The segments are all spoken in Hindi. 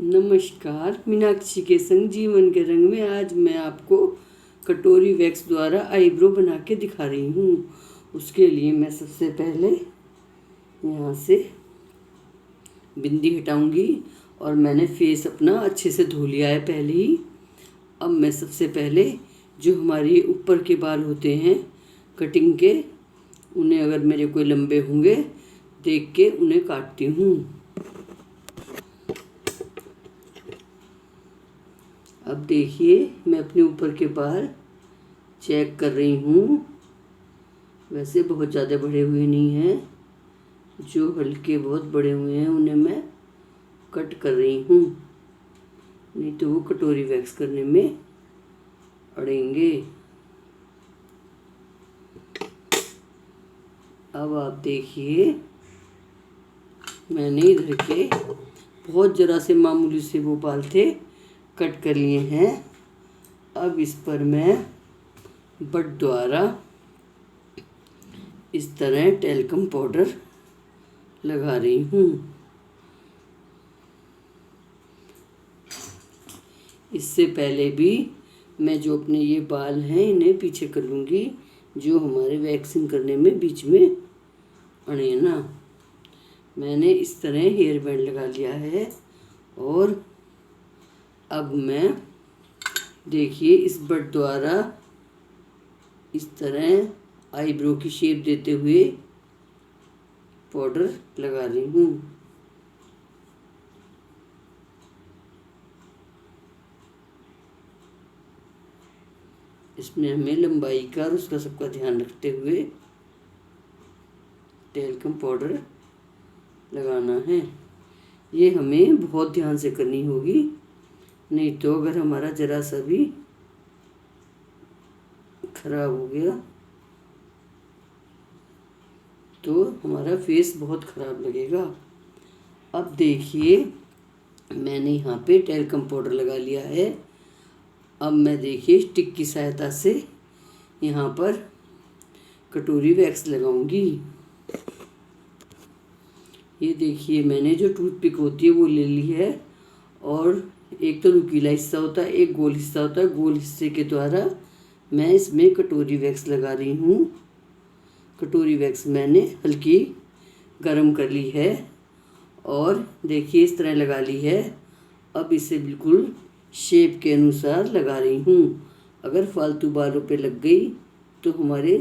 नमस्कार, मीनाक्षी के संग जीवन के रंग में आज मैं आपको कटोरी वैक्स द्वारा आईब्रो बना के दिखा रही हूँ। उसके लिए मैं सबसे पहले यहाँ से बिंदी हटाऊंगी और मैंने फेस अपना अच्छे से धो लिया है पहले ही। अब मैं सबसे पहले जो हमारे ऊपर के बाल होते हैं कटिंग के, उन्हें अगर मेरे कोई लंबे होंगे देख के उन्हें काटती हूँ। अब देखिए मैं अपने ऊपर के बाल चेक कर रही हूँ। वैसे बहुत ज़्यादा बड़े हुए नहीं हैं, जो हल्के बहुत बड़े हुए हैं उन्हें मैं कट कर रही हूँ, नहीं तो वो कटोरी वैक्स करने में अड़ेंगे। अब आप देखिए मैंने इधर के बहुत ज़रा से मामूली से वो बाल थे कट कर लिए हैं। अब इस पर मैं बट द्वारा इस तरह टैल्कम पाउडर लगा रही हूँ। इससे पहले भी मैं जो अपने ये बाल हैं इन्हें पीछे कर लूँगी, जो हमारे वैक्सिंग करने में बीच में अड़े ना। मैंने इस तरह हेयर बैंड लगा लिया है और अब मैं देखिए इस बट द्वारा इस तरह आईब्रो की शेप देते हुए पाउडर लगा रही हूँ। इसमें हमें लंबाई का और उसका सबका ध्यान रखते हुए टैल्कम पाउडर लगाना है। ये हमें बहुत ध्यान से करनी होगी, नहीं तो अगर हमारा ज़रा सा भी खराब हो गया तो हमारा फेस बहुत ख़राब लगेगा। अब देखिए मैंने यहाँ पे टैल्कम पाउडर लगा लिया है। अब मैं देखिए स्टिक की सहायता से यहाँ पर कटोरी वैक्स लगाऊंगी। ये देखिए मैंने जो टूथपिक होती है वो ले ली है और एक तो नुकीला हिस्सा होता है, एक गोल हिस्सा होता है। गोल हिस्से के द्वारा मैं इसमें कटोरी वैक्स लगा रही हूँ। कटोरी वैक्स मैंने हल्की गरम कर ली है और देखिए इस तरह लगा ली है। अब इसे बिल्कुल शेप के अनुसार लगा रही हूँ। अगर फालतू बालों पे लग गई तो हमारे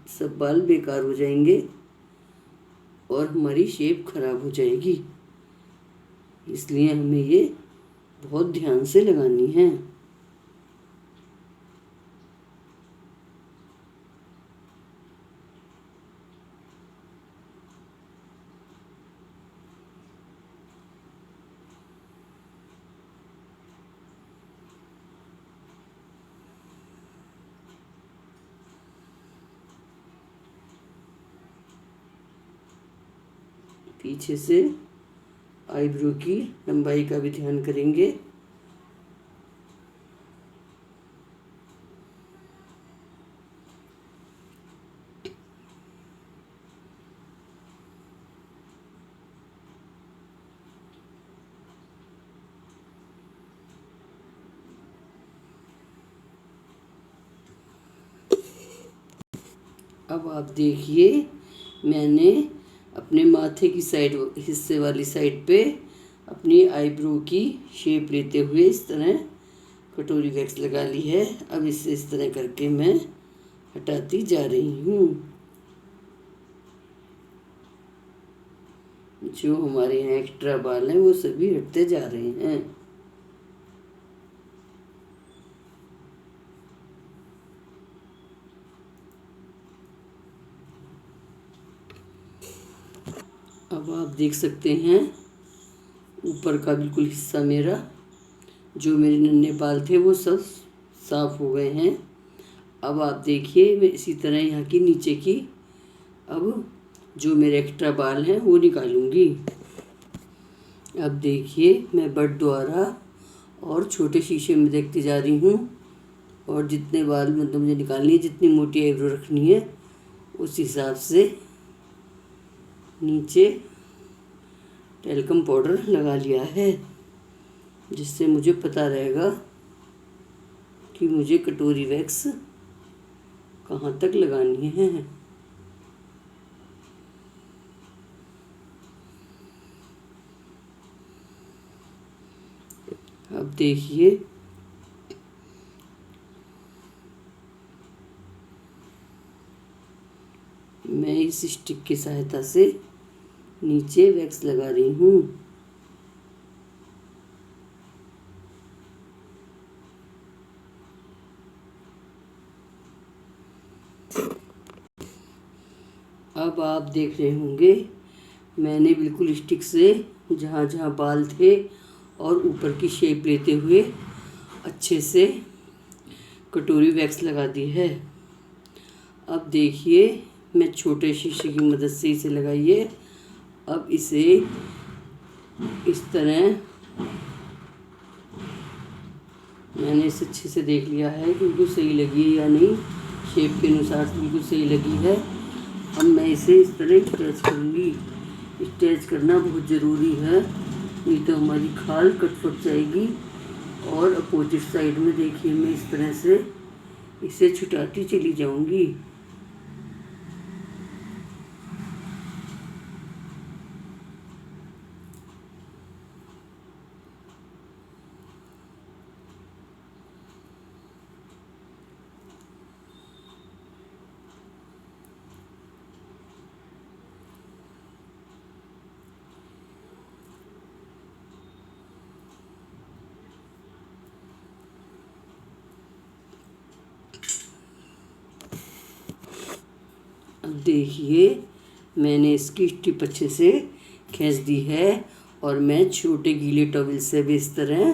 सब बाल बेकार हो जाएंगे और हमारी शेप खराब हो जाएगी, इसलिए हमें ये बहुत ध्यान से लगानी है। पीछे से आईब्रो की लंबाई का भी ध्यान करेंगे। अब आप देखिए मैंने अपने माथे की साइड हिस्से वाली साइड पे अपनी आईब्रो की शेप लेते हुए इस तरह कटोरी वैक्स लगा ली है। अब इसे इस तरह करके मैं हटाती जा रही हूँ। जो हमारे यहाँ एक्स्ट्रा बाल हैं वो सभी हटते जा रहे हैं। अब आप देख सकते हैं ऊपर का बिल्कुल हिस्सा मेरा, जो मेरे नन्हे बाल थे वो सब साफ हो गए हैं। अब आप देखिए मैं इसी तरह यहाँ की नीचे की अब जो मेरे एक्स्ट्रा बाल हैं वो निकालूंगी। अब देखिए मैं बट द्वारा और छोटे शीशे में देखती जा रही हूँ और जितने बाल मतलब मुझे निकालनी है, जितनी मोटी आईब्रो रखनी है उस हिसाब से नीचे टैल्कम पाउडर लगा लिया है। जिससे मुझे पता रहेगा कि मुझे कटोरी वैक्स कहाँ तक लगानी है। अब देखिए मैं इस स्टिक की सहायता से नीचे वैक्स लगा रही हूँ। अब आप देख रहे होंगे मैंने बिल्कुल स्टिक से जहाँ जहाँ बाल थे और ऊपर की शेप लेते हुए अच्छे से कटोरी वैक्स लगा दी है। अब देखिए मैं छोटे शीशे की मदद से इसे लगाइए। अब इसे इस तरह मैंने इसे अच्छे से देख लिया है कि बिल्कुल सही लगी है या नहीं, शेप के अनुसार बिल्कुल सही लगी है। अब मैं इसे इस तरह स्ट्रेच करूँगी। स्ट्रेच करना बहुत ज़रूरी है, नहीं तो हमारी खाल कट फट जाएगी। और अपोजिट साइड में देखिए मैं इस तरह से इसे छुटाती चली जाऊँगी। अब देखिए मैंने इसकी टिप अच्छे से खींच दी है और मैं छोटे गीले टॉवल से भी इस तरह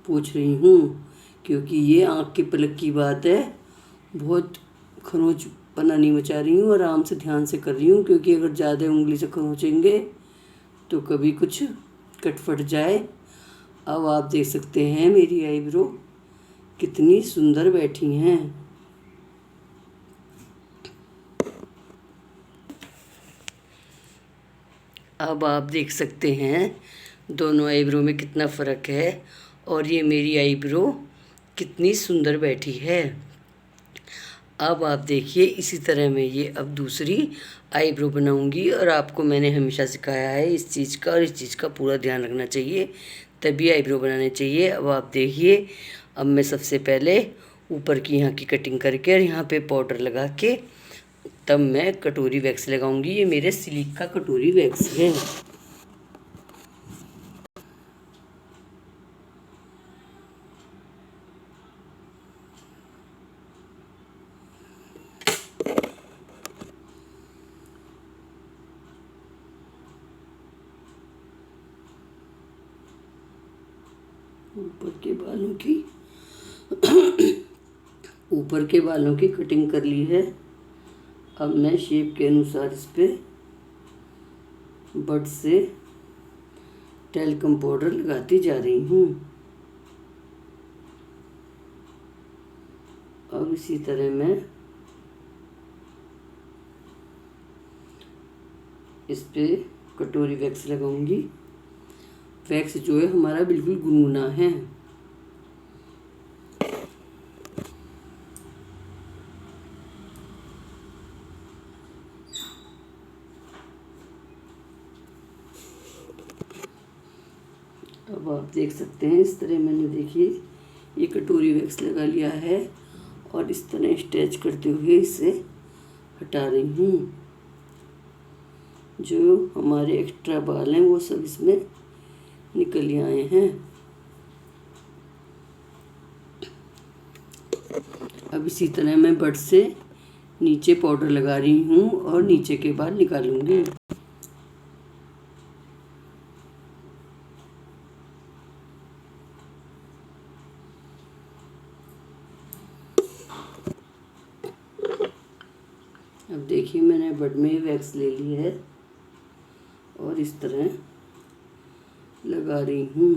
पोंछ रही हूँ, क्योंकि ये आँख के पलक की बात है। बहुत खरोंचपना नहीं मचा रही हूँ, आराम से ध्यान से कर रही हूँ, क्योंकि अगर ज़्यादा उंगली से खरोंचेंगे तो कभी कुछ कट फट जाए। अब आप देख सकते हैं मेरी आईब्रो कितनी सुंदर बैठी हैं। अब आप देख सकते हैं दोनों आईब्रो में कितना फ़र्क है और ये मेरी आईब्रो कितनी सुंदर बैठी है। अब आप देखिए इसी तरह मैं ये अब दूसरी आईब्रो बनाऊंगी, और आपको मैंने हमेशा सिखाया है इस चीज़ का, और इस चीज़ का पूरा ध्यान रखना चाहिए, तभी आईब्रो बनाने चाहिए। अब आप देखिए अब मैं सबसे पहले ऊपर की यहाँ की कटिंग करके और यहाँ पे पाउडर लगा के तब मैं कटोरी वैक्स लगाऊंगी। ये मेरे सिलिक का कटोरी वैक्स है। ऊपर के बालों की कटिंग कर ली है। अब मैं शेप के अनुसार इस पे बट से टैल्कम पाउडर लगाती जा रही हूँ। अब इसी तरह मैं इस पे कटोरी वैक्स लगाऊंगी। वैक्स जो है हमारा बिल्कुल गुनगुना है। अब आप देख सकते हैं इस तरह मैंने देखिए ये कटोरी वैक्स लगा लिया है और इस तरह स्ट्रेच करते हुए इसे हटा रही हूँ। जो हमारे एक्स्ट्रा बाल हैं वो सब इसमें निकल आए हैं। अब इसी तरह मैं बट से नीचे पाउडर लगा रही हूँ और नीचे के बाल निकालूंगी। अब देखिए मैंने बट में वैक्स ले ली है और इस तरह लगा रही हूँ।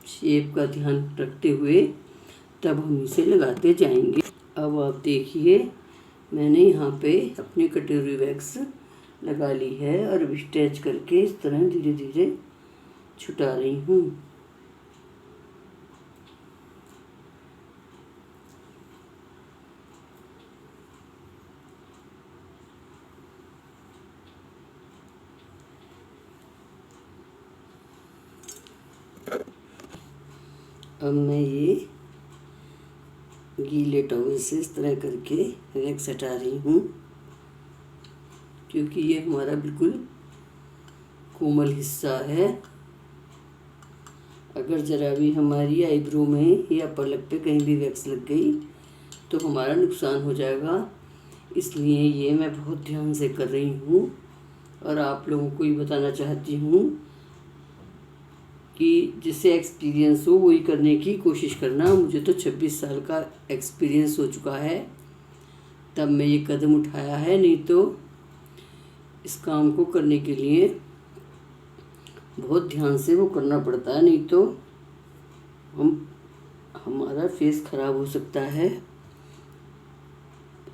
शेप का ध्यान रखते हुए तब हम इसे लगाते जाएंगे। अब आप देखिए मैंने यहाँ पे अपनी कटोरी वैक्स लगा ली है और अब स्ट्रेच करके इस तरह धीरे धीरे छुटा रही हूँ। अब मैं ये गीले टॉवल से इस तरह करके वैक्स हटा रही हूँ, क्योंकि ये हमारा बिल्कुल कोमल हिस्सा है। अगर ज़रा भी हमारी आईब्रो में या पलक पे कहीं भी वैक्स लग गई तो हमारा नुकसान हो जाएगा। इसलिए ये मैं बहुत ध्यान से कर रही हूँ और आप लोगों को ये बताना चाहती हूँ कि जिससे एक्सपीरियंस हो वही करने की कोशिश करना। मुझे तो 26 साल का एक्सपीरियंस हो चुका है, तब मैं ये कदम उठाया है, नहीं तो इस काम को करने के लिए बहुत ध्यान से वो करना पड़ता है, नहीं तो हमारा फेस ख़राब हो सकता है।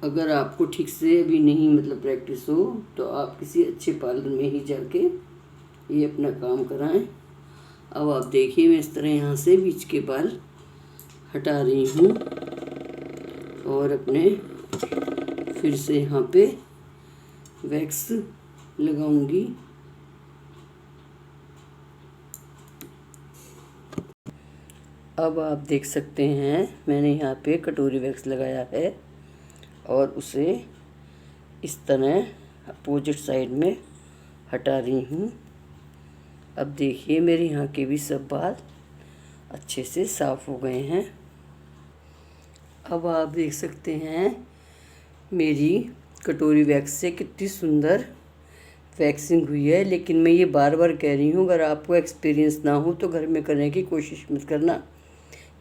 अगर आपको ठीक से अभी नहीं प्रैक्टिस हो तो आप किसी अच्छे पार्लर में ही जाके ये अपना काम कराएं। अब आप देखिए मैं इस तरह यहाँ से बीच के बाल हटा रही हूँ और अपने फिर से यहाँ पे वैक्स लगाऊंगी। अब आप देख सकते हैं मैंने यहाँ पे कटोरी वैक्स लगाया है और उसे इस तरह अपोजिट साइड में हटा रही हूँ। अब देखिए मेरे यहाँ के भी सब बाल अच्छे से साफ़ हो गए हैं। अब आप देख सकते हैं मेरी कटोरी वैक्स से कितनी सुंदर वैक्सिंग हुई है। लेकिन मैं ये बार बार कह रही हूँ, अगर आपको एक्सपीरियंस ना हो तो घर में करने की कोशिश मत करना।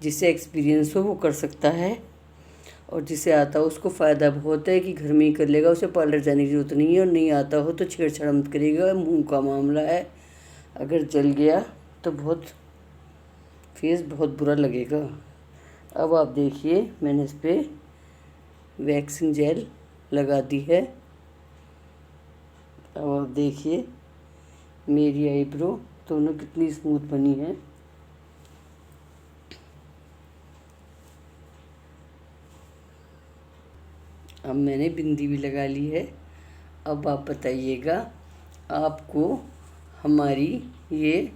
जिसे एक्सपीरियंस हो वो कर सकता है और जिसे आता हो उसको फ़ायदा बहुत है कि घर में ही कर लेगा, उसे पार्लर जाने की ज़रूरत नहीं है। और नहीं आता हो तो छेड़छाड़ मत करिएगा, मुँह का मामला है, अगर जल गया तो फेस बहुत बुरा लगेगा। अब आप देखिए मैंने इस पर वैक्सिंग जेल लगा दी है। अब आप देखिए मेरी आईब्रो दोनों कितनी स्मूथ बनी है। अब मैंने बिंदी भी लगा ली है। अब आप बताइएगा आपको हमारी ये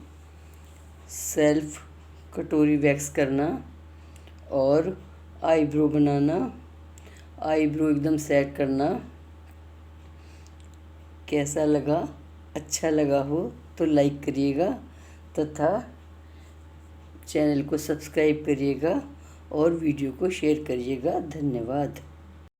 सेल्फ कटोरी वैक्स करना और आईब्रो बनाना, आईब्रो एकदम सेट करना कैसा लगा? अच्छा लगा हो तो लाइक करिएगा तथा चैनल को सब्सक्राइब करिएगा और वीडियो को शेयर करिएगा। धन्यवाद।